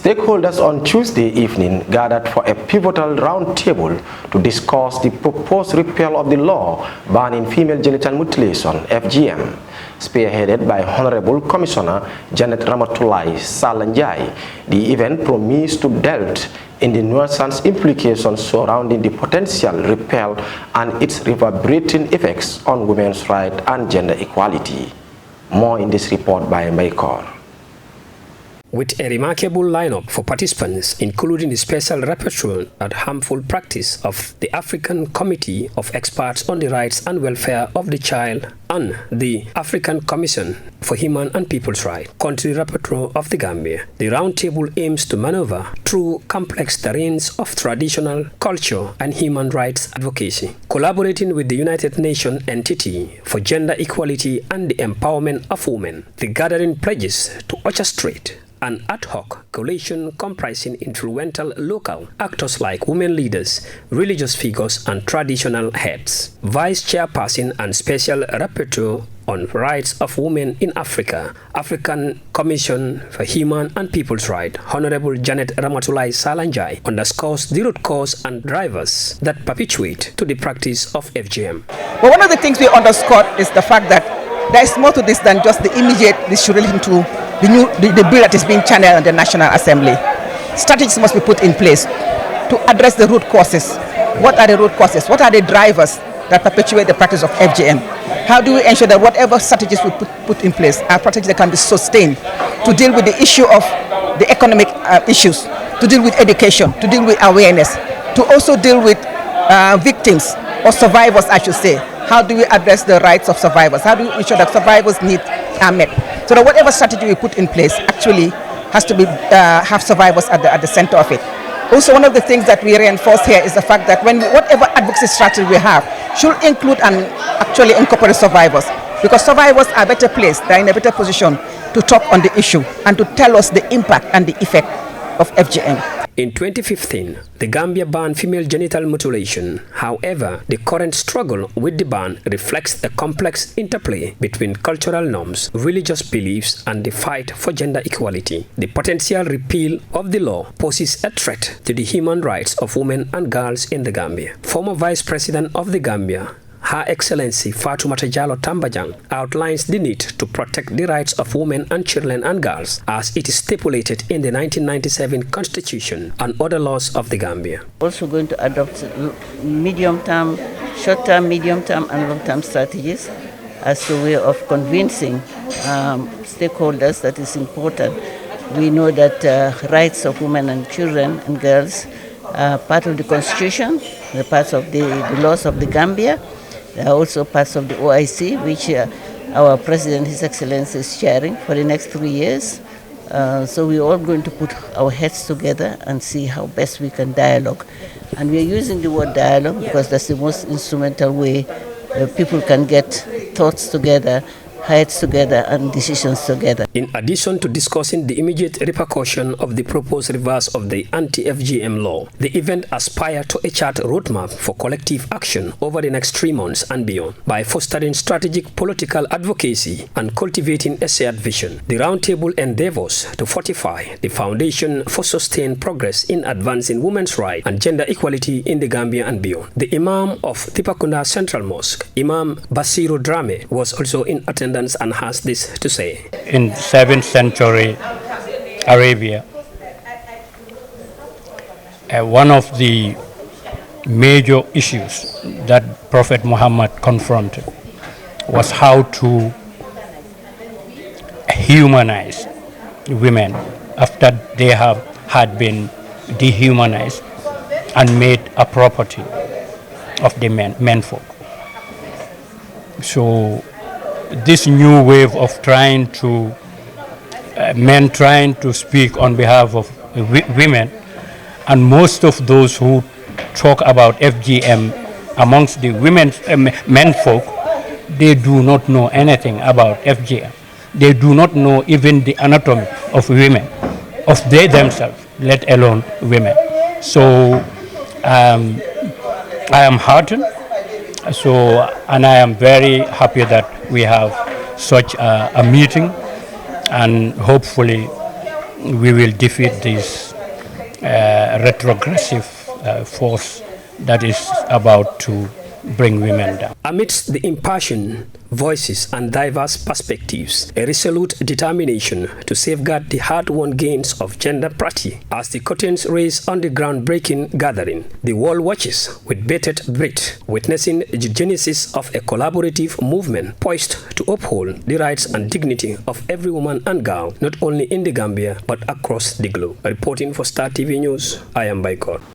Stakeholders on Tuesday evening gathered for a pivotal roundtable to discuss the proposed repeal of the law banning female genital mutilation, FGM, spearheaded by Honorable Commissioner Janet Ramatoulaye Sallah-Njie. The event promised to delve in the nuanced implications surrounding the potential repeal and its reverberating effects on women's rights and gender equality. More in this report by Maikor. With a remarkable lineup for participants, including the special rapporteur at harmful practice of the African Committee of Experts on the Rights and Welfare of the Child and the African Commission for Human and People's Rights, country rapporteur of the Gambia, the roundtable aims to maneuver through complex terrains of traditional culture and human rights advocacy, collaborating with the United Nations entity for gender equality and the empowerment of women. The gathering pledges to orchestrate an ad hoc coalition comprising influential local actors like women leaders, religious figures, and traditional heads. Vice Chairperson and Special Rapporteur on Rights of Women in Africa, African Commission for Human and People's Rights, Honorable Janet Ramatoulaye Sallah-Njie, underscores the root cause and drivers that perpetuate to the practice of FGM. Well, one of the things we underscored is the fact that there is more to this than just the immediate issue relating to the bill that is being channeled in the National Assembly. Strategies must be put in place to address the root causes. What are the root causes? What are the drivers that perpetuate the practice of FGM? How do we ensure that whatever strategies we put in place are strategies that can be sustained to deal with the issue of the economic issues, to deal with education, to deal with awareness, to also deal with victims or survivors, I should say. How do we address the rights of survivors? How do we ensure that survivors' needs are met? So that whatever strategy we put in place actually has to be have survivors at the center of it. Also, one of the things that we reinforce here is the fact that whatever advocacy strategy we have should include and actually incorporate survivors, because survivors are better placed, they're in a better position to talk on the issue and to tell us the impact and the effect of FGM. In 2015, the Gambia banned female genital mutilation. However, the current struggle with the ban reflects a complex interplay between cultural norms, religious beliefs, and the fight for gender equality. The potential repeal of the law poses a threat to the human rights of women and girls in the Gambia. Former Vice President of the Gambia, Her Excellency Fatoumata Jallow Tambajang, outlines the need to protect the rights of women and children and girls as it is stipulated in the 1997 Constitution and other laws of the Gambia. Also going to adopt medium-term, short-term, medium-term and long-term strategies as a way of convincing stakeholders that is important. We know that rights of women and children and girls are part of the Constitution, the parts of the laws of the Gambia. They are also parts of the OIC, which our President, His Excellency, is chairing for the next 3 years. So we're all going to put our heads together and see how best we can dialogue. And we're using the word dialogue because that's the most instrumental way people can get thoughts together, heads together, and decisions together. In addition to discussing the immediate repercussion of the proposed reverse of the anti-FGM law, the event aspires to a chart roadmap for collective action over the next 3 months and beyond. By fostering strategic political advocacy and cultivating a shared vision, the roundtable endeavors to fortify the foundation for sustained progress in advancing women's rights and gender equality in the Gambia and beyond. The Imam of Tipakunda Central Mosque, Imam Basiru Drame, was also in attendance and has this to say. In 7th century Arabia, one of the major issues that Prophet Muhammad confronted was how to humanize women after they had been dehumanized and made a property of the menfolk. So this new wave of men trying to speak on behalf of women, and most of those who talk about FGM amongst the menfolk, they do not know anything about FGM. They do not know even the anatomy of women, of they themselves, let alone women. So I am heartened. And I am very happy that we have such a meeting, and hopefully we will defeat this retrogressive force that is about to bring women down. Amidst the impassioned voices and diverse perspectives, a resolute determination to safeguard the hard-won gains of gender parity. As the curtains raise on the groundbreaking gathering, the world watches with bated breath, witnessing the genesis of a collaborative movement poised to uphold the rights and dignity of every woman and girl, not only in the Gambia, but across the globe. Reporting for Star TV News, I am Baikor.